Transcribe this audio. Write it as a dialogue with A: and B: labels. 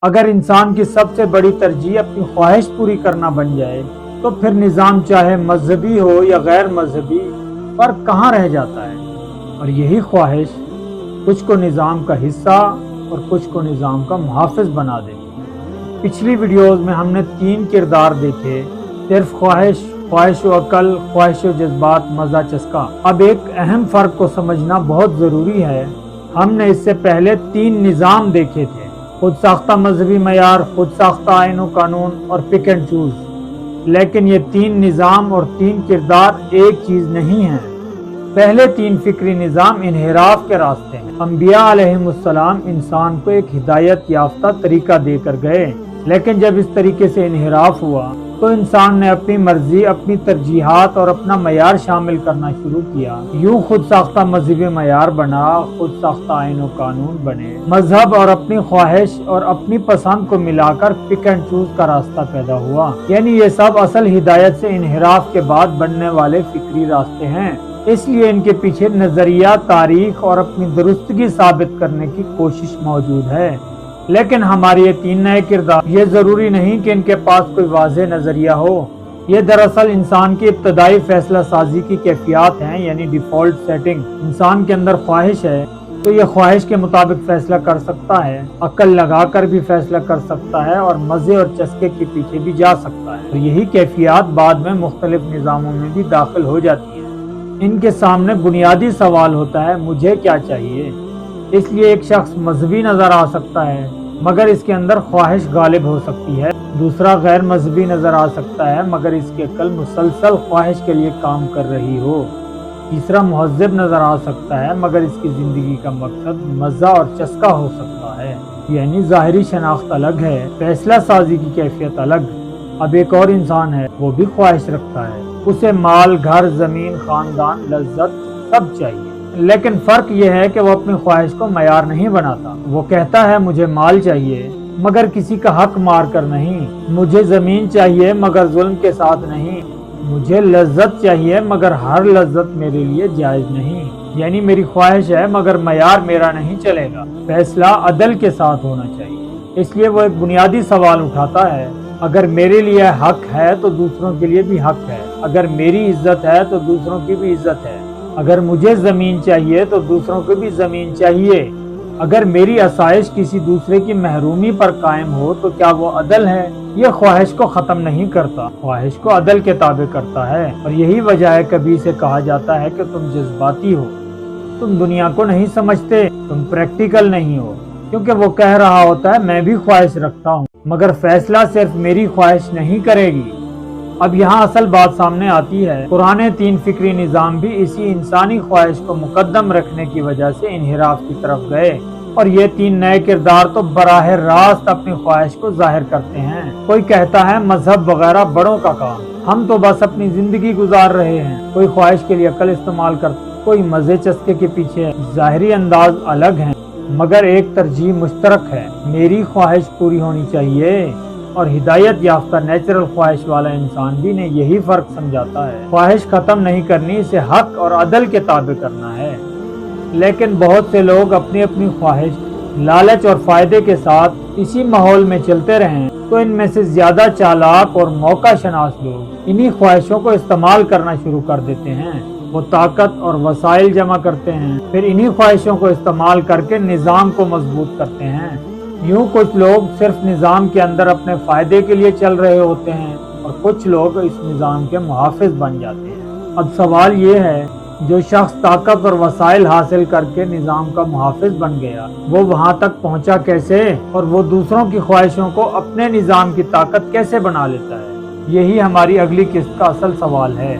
A: اگر انسان کی سب سے بڑی ترجیح اپنی خواہش پوری کرنا بن جائے تو پھر نظام چاہے مذہبی ہو یا غیر مذہبی فرق کہاں رہ جاتا ہے۔ اور یہی خواہش کچھ کو نظام کا حصہ اور کچھ کو نظام کا محافظ بنا دیتی ہے۔ پچھلی ویڈیوز میں ہم نے 3 کردار دیکھے، صرف خواہش و عقل، خواہش و جذبات، مزہ چسکا۔ اب ایک اہم فرق کو سمجھنا بہت ضروری ہے۔ ہم نے اس سے پہلے 3 نظام دیکھے تھے: خود ساختہ مذہبی معیار، خود ساختہ آئین و قانون اور پک اینڈ چوز۔ لیکن یہ 3 نظام اور 3 کردار ایک چیز نہیں ہیں۔ پہلے 3 فکری نظام انحراف کے راستے ہیں۔ انبیاء علیہم السلام انسان کو ایک ہدایت یافتہ طریقہ دے کر گئے، لیکن جب اس طریقے سے انحراف ہوا تو انسان نے اپنی مرضی، اپنی ترجیحات اور اپنا معیار شامل کرنا شروع کیا۔ یوں خود ساختہ مذہبی معیار بنا، خود ساختہ آئین و قانون بنے۔ مذہب اور اپنی خواہش اور اپنی پسند کو ملا کر پک اینڈ چوز کا راستہ پیدا ہوا۔ یعنی یہ سب اصل ہدایت سے انحراف کے بعد بننے والے فکری راستے ہیں۔ اس لیے ان کے پیچھے نظریہ، تاریخ اور اپنی درستگی ثابت کرنے کی کوشش موجود ہے۔ لیکن ہمارے یہ 3 نئے کردار، یہ ضروری نہیں کہ ان کے پاس کوئی واضح نظریہ ہو۔ یہ دراصل انسان کی ابتدائی فیصلہ سازی کی کیفیات ہیں، یعنی ڈیفالٹ سیٹنگ۔ انسان کے اندر خواہش ہے تو یہ خواہش کے مطابق فیصلہ کر سکتا ہے، عقل لگا کر بھی فیصلہ کر سکتا ہے اور مزے اور چسکے کے پیچھے بھی جا سکتا ہے۔ اور یہی کیفیات بعد میں مختلف نظاموں میں بھی داخل ہو جاتی ہیں۔ ان کے سامنے بنیادی سوال ہوتا ہے، مجھے کیا چاہیے؟ اس لیے ایک شخص مذہبی نظر آ سکتا ہے مگر اس کے اندر خواہش غالب ہو سکتی ہے۔ دوسرا غیر مذہبی نظر آ سکتا ہے مگر اس کی عقل مسلسل خواہش کے لیے کام کر رہی ہو۔ تیسرا مہذب نظر آ سکتا ہے مگر اس کی زندگی کا مقصد مزہ اور چسکا ہو سکتا ہے۔ یعنی ظاہری شناخت الگ ہے، فیصلہ سازی کی کیفیت الگ۔ اب ایک اور انسان ہے، وہ بھی خواہش رکھتا ہے، اسے مال، گھر، زمین، خاندان، لذت سب چاہیے۔ لیکن فرق یہ ہے کہ وہ اپنی خواہش کو معیار نہیں بناتا۔ وہ کہتا ہے مجھے مال چاہیے مگر کسی کا حق مار کر نہیں، مجھے زمین چاہیے مگر ظلم کے ساتھ نہیں، مجھے لذت چاہیے مگر ہر لذت میرے لیے جائز نہیں۔ یعنی میری خواہش ہے مگر معیار میرا نہیں چلے گا، فیصلہ عدل کے ساتھ ہونا چاہیے۔ اس لیے وہ ایک بنیادی سوال اٹھاتا ہے، اگر میرے لیے حق ہے تو دوسروں کے لیے بھی حق ہے، اگر میری عزت ہے تو دوسروں کی بھی عزت ہے، اگر مجھے زمین چاہیے تو دوسروں کو بھی زمین چاہیے، اگر میری آسائش کسی دوسرے کی محرومی پر قائم ہو تو کیا وہ عدل ہے؟ یہ خواہش کو ختم نہیں کرتا، خواہش کو عدل کے تابع کرتا ہے۔ اور یہی وجہ ہے کبھی سے کہا جاتا ہے کہ تم جذباتی ہو، تم دنیا کو نہیں سمجھتے، تم پریکٹیکل نہیں ہو، کیونکہ وہ کہہ رہا ہوتا ہے میں بھی خواہش رکھتا ہوں مگر فیصلہ صرف میری خواہش نہیں کرے گی۔ اب یہاں اصل بات سامنے آتی ہے، پرانے 3 فکری نظام بھی اسی انسانی خواہش کو مقدم رکھنے کی وجہ سے انحراف کی طرف گئے، اور یہ 3 نئے کردار تو براہ راست اپنی خواہش کو ظاہر کرتے ہیں۔ کوئی کہتا ہے مذہب وغیرہ بڑوں کا کام، ہم تو بس اپنی زندگی گزار رہے ہیں۔ کوئی خواہش کے لیے عقل استعمال کرتا، کوئی مزے چسکے کے پیچھے۔ ظاہری انداز الگ ہیں مگر ایک ترجیح مشترک ہے، میری خواہش پوری ہونی چاہیے۔ اور ہدایت یافتہ نیچرل خواہش والا انسان بھی نے یہی فرق سمجھاتا ہے، خواہش ختم نہیں کرنی، اسے حق اور عدل کے تابع کرنا ہے۔ لیکن بہت سے لوگ اپنی اپنی خواہش، لالچ اور فائدے کے ساتھ اسی ماحول میں چلتے رہیں تو ان میں سے زیادہ چالاک اور موقع شناس لوگ انہی خواہشوں کو استعمال کرنا شروع کر دیتے ہیں۔ وہ طاقت اور وسائل جمع کرتے ہیں، پھر انہی خواہشوں کو استعمال کر کے نظام کو مضبوط کرتے ہیں۔ یوں کچھ لوگ صرف نظام کے اندر اپنے فائدے کے لیے چل رہے ہوتے ہیں اور کچھ لوگ اس نظام کے محافظ بن جاتے ہیں۔ اب سوال یہ ہے، جو شخص طاقت اور وسائل حاصل کر کے نظام کا محافظ بن گیا، وہ وہاں تک پہنچا کیسے؟ اور وہ دوسروں کی خواہشوں کو اپنے نظام کی طاقت کیسے بنا لیتا ہے؟ یہی ہماری اگلی قسط کا اصل سوال ہے۔